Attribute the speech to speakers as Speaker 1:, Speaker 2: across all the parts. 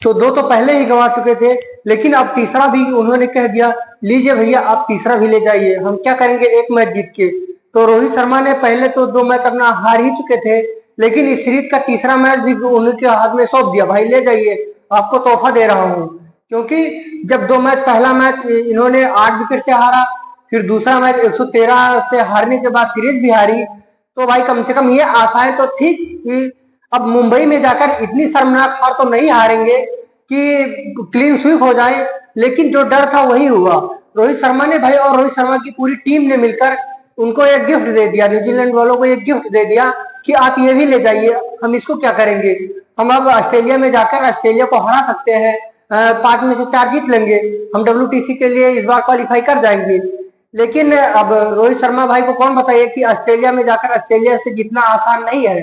Speaker 1: तो दो तो पहले ही गंवा चुके थे, लेकिन अब तीसरा भी उन्होंने कह दिया, लीजिए भैया आप तीसरा भी ले जाइए, हम क्या करेंगे एक मैच जीत के। तो रोहित शर्मा ने पहले तो 2 मैच अपना हार ही चुके थे, लेकिन इस सीरीज का तीसरा मैच भी उनके हाथ में सौंप दिया, भाई ले जाइए आपको तोहफा दे रहा हूँ। क्योंकि जब 2 मैच, पहला मैच इन्होंने 8 विकेट से हारा, फिर दूसरा मैच 113 से हारने के बाद सीरीज भी हारी, तो भाई कम से कम ये आशाएं तो थी कि अब मुंबई में जाकर इतनी शर्मनाक हार तो नहीं हारेंगे कि क्लीन स्वीप हो जाए। लेकिन जो डर था वही हुआ। रोहित शर्मा ने भाई और रोहित शर्मा की पूरी टीम ने मिलकर उनको एक गिफ्ट दे दिया, न्यूजीलैंड वालों को एक गिफ्ट दे दिया कि आप ये भी ले जाइए, हम इसको क्या करेंगे, हम अब ऑस्ट्रेलिया में जाकर ऑस्ट्रेलिया को हरा सकते हैं, 5 में से 4 जीत लेंगे, हम WTC के लिए इस बार क्वालिफाई कर जाएंगे। लेकिन अब रोहित शर्मा भाई को कौन बताइए कि ऑस्ट्रेलिया में जाकर ऑस्ट्रेलिया से जीतना आसान नहीं है।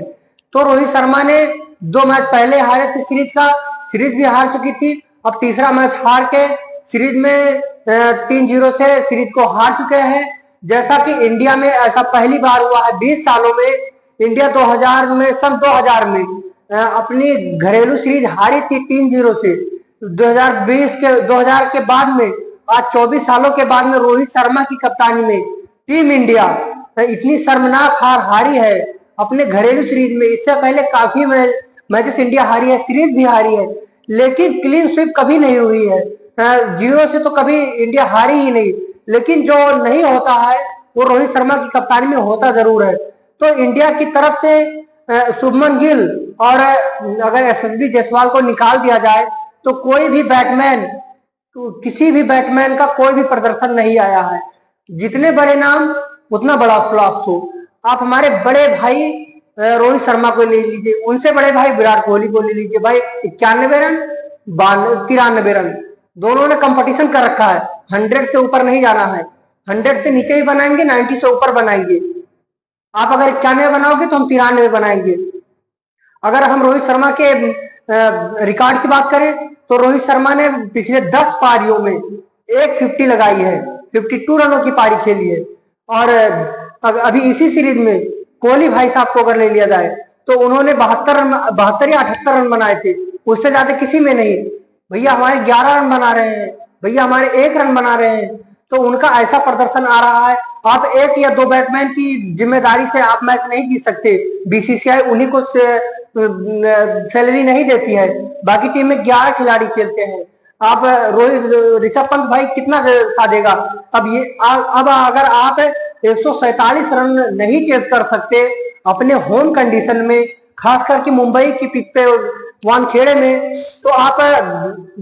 Speaker 1: तो रोहित शर्मा ने 2 मैच पहले हारे थे, सीरीज भी हार चुकी थी, अब तीसरा मैच हार के सीरीज में 3-0 से सीरीज को हार चुके हैं। जैसा कि इंडिया में ऐसा पहली बार हुआ है 20 सालों में। इंडिया 2000 में, सन 2000 में अपनी घरेलू सीरीज हारी थी 3-0 से। 2000 के बाद में, आज 24 सालों के बाद में रोहित शर्मा की कप्तानी में टीम इंडिया इतनी शर्मनाक हार हारी है अपने घरेलू सीरीज में। इससे पहले काफी मैचेस इंडिया हारी है, सीरीज भी हारी है, लेकिन क्लीन स्वीप कभी नहीं हुई है। 0 से तो कभी इंडिया हारी ही नहीं। लेकिन जो नहीं होता है वो रोहित शर्मा की कप्तानी में होता जरूर है। तो इंडिया की तरफ से शुभमन गिल और अगर SSB जायसवाल को निकाल दिया जाए तो कोई भी बैट्समैन, किसी भी बैट्समैन का कोई भी प्रदर्शन नहीं आया है। जितने बड़े नाम उतना बड़ा फ्लॉप हो। आप हमारे बड़े भाई रोहित शर्मा को ले लीजिए, उनसे बड़े भाई विराट कोहली को ले लीजिए, भाई 91 रन 93 रन, दोनों ने कंपटीशन कर रखा है। 100 से ऊपर नहीं जाना है, 100 से नीचे ही बनाएंगे, 90 से ऊपर बनाएंगे। आप अगर 91 बनाओगे तो हम 93 बनाएंगे। अगर हम रोहित शर्मा के रिकॉर्ड की बात करें तो रोहित शर्मा ने पिछले 10 पारियों में एक 50 लगाई है, 52 रनों की पारी खेली है। और अभी इसी सीरीज में कोहली भाई साहब को अगर ले लिया जाए तो उन्होंने 72 या 78 रन बनाए थे, उससे ज्यादा किसी में नहीं। भैया हमारे 11 रन बना रहे हैं, भैया हमारे 1 रन बना रहे हैं, तो उनका ऐसा प्रदर्शन आ रहा है। आप 1 या 2 बैट्समैन की जिम्मेदारी से आप मैच नहीं जीत सकते। BCCI उन्हीं को सैलरी नहीं देती है, बाकी टीम में 11 खिलाड़ी खेलते हैं। आप ऋषभ पंत भाई कितना साधेगा। अब अगर आप 147 रन नहीं चेज कर सकते अपने होम कंडीशन में, खास करके मुंबई की पिच पे वानखेड़े में, तो आप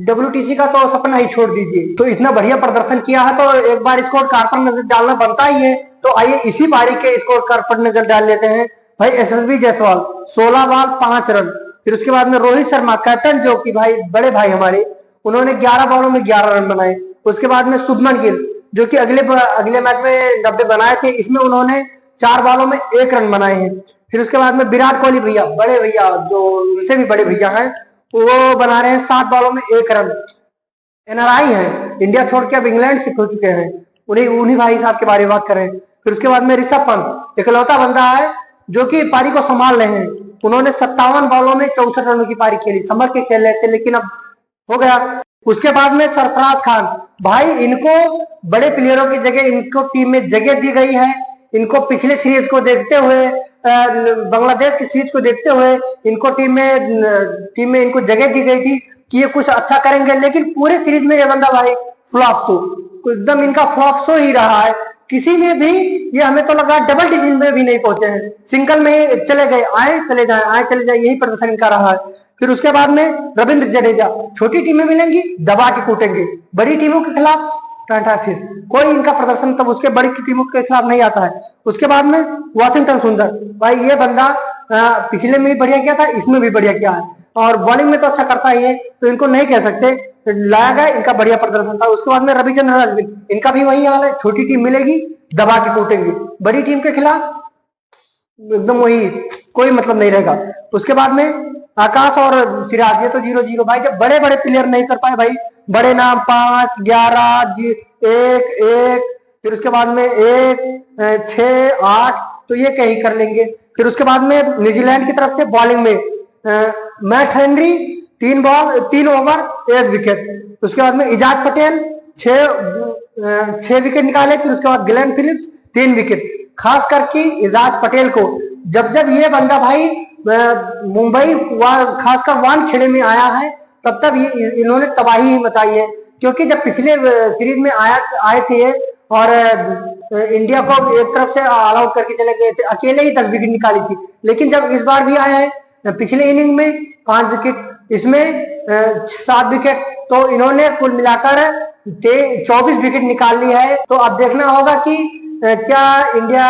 Speaker 1: WTC का तो सपना ही छोड़ दीजिए। तो इतना बढ़िया प्रदर्शन किया है तो एक बार स्कोर कार्ड पर नजर डालना बनता ही है। तो आइए इसी पारी के स्कोर कार्ड पर नजर डाल लेते हैं। भाई SSB जायसवाल 16 बॉल 5 रन। फिर उसके बाद में रोहित शर्मा कैप्टन, जो कि भाई बड़े भाई हमारे, उन्होंने 11 बॉलों में 11 रन बनाए। उसके बाद में शुभमन गिल, जो कि अगले मैच में 90 बनाए थे, इसमें उन्होंने 4 बॉलों में 1 रन बनाए हैं। फिर उसके बाद में विराट कोहली भैया, बड़े भैया जो उनसे भी बड़े भैया हैं, वो बना रहे हैं 7 बॉलों में 1 रन। NRI है, इंडिया छोड़ के अब इंग्लैंड शिफ्ट हो चुके हैं, उन्हीं भाई साहब के बारे में बात करें। फिर उसके बाद में ऋषभ पंत इकलौता बंदा है जो कि पारी को संभाल रहे हैं। उन्होंने 57 बॉलों में 64 रनों की पारी खेली, संभल के खेल रहे थे, लेकिन अब हो गया। उसके बाद में सरफराज खान, भाई इनको बड़े प्लेयरों की जगह इनको टीम में जगह दी गई है। इनको पिछले सीरीज को देखते हुए, बांग्लादेश की सीरीज को देखते हुए इनको टीम में इनको जगह दी गई थी कि ये कुछ अच्छा करेंगे, लेकिन पूरे सीरीज में ये बंदा भाई फ्लॉप शो, एकदम इनका फ्लॉप शो ही रहा है। किसी में भी ये हमें तो लग रहा है डबल डिजिट में भी नहीं पहुंचे हैं, सिंगल में ही चले गए, आए चले जाए, यही प्रदर्शन इनका रहा है। फिर उसके बाद में रविंद्र जडेजा, छोटी टीमें मिलेंगी दबा के कूटेंगे, बड़ी टीमों के खिलाफ टाटा फिश, कोई इनका प्रदर्शन तब उसके बड़ी टीमों के खिलाफ नहीं आता है। उसके बाद में वाशिंगटन सुंदर, भाई ये बंदा पिछले में भी बढ़िया किया था, इसमें भी बढ़िया किया है, और बॉलिंग में तो अच्छा करता ही है, तो इनको नहीं कह सकते, लाया गया, इनका बढ़िया प्रदर्शन था। उसके बाद में रविचंद्रन अश्विन, इनका भी वही हाल है, छोटी टीम मिलेगी दबा के कूटेंगे, बड़ी टीम के खिलाफ एकदम वही, कोई मतलब नहीं रहेगा। उसके बाद में आकाश और सिराज, ये तो 0-0। भाई जब बड़े बड़े प्लेयर नहीं कर पाए, भाई बड़े नाम 5, 11, 1, फिर उसके बाद में 1, 6, 8, तो ये कहीं कर लेंगे। फिर उसके बाद में न्यूजीलैंड की तरफ से बॉलिंग में मैट हेनरी 3 ओवर 1 विकेट। उसके बाद में इजाज पटेल 6 विकेट निकाले। फिर उसके बाद ग्लेन फिलिप्स 3 विकेट। खास करके इजाज पटेल को जब ये बंदा भाई मुंबई खासकर वानखेड़े में आया है, तब इन्होंने तबाही ही मचाई है। क्योंकि जब पिछले सीरीज में आए थे और इंडिया को एक तरफ से ऑल आउट करके चले गए थे, अकेले ही 10 विकेट निकाली थी। लेकिन जब इस बार भी आया है, पिछले इनिंग में 5 विकेट, इसमें 7 विकेट, तो इन्होंने कुल मिलाकर 24 विकेट निकाल ली है। तो अब देखना होगा कि क्या इंडिया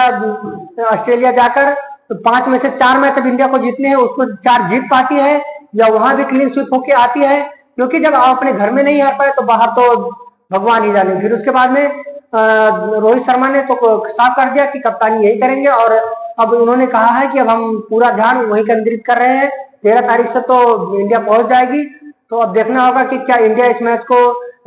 Speaker 1: ऑस्ट्रेलिया जाकर 5 में से 4 मैच अब इंडिया को जीतने हैं, उसको 4 जीत पाती है या वहां भी क्लीन स्वीप होके आती है। क्योंकि जब आप अपने घर में नहीं हार पाए तो बाहर तो भगवान ही जाने। फिर उसके बाद में रोहित शर्मा ने तो साफ कर दिया कि कप्तानी यही करेंगे, और अब उन्होंने कहा है कि अब हम पूरा ध्यान वही केंद्रित कर रहे हैं। 13 तारीख से तो इंडिया पहुंच जाएगी। तो अब देखना होगा कि क्या इंडिया इस मैच को,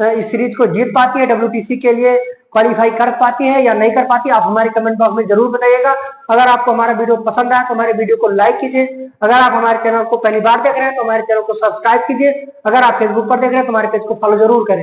Speaker 1: इस सीरीज को जीत पाती है, WTC के लिए क्वालिफाई कर पाती है या नहीं कर पाती। आप हमारे कमेंट बॉक्स में जरूर बताइएगा। अगर आपको हमारा वीडियो पसंद आया तो हमारे वीडियो को लाइक कीजिए। अगर आप हमारे चैनल को पहली बार देख रहे हैं तो हमारे चैनल को सब्सक्राइब कीजिए। अगर आप फेसबुक पर देख रहे हैं तो हमारे पेज को फॉलो जरूर करें।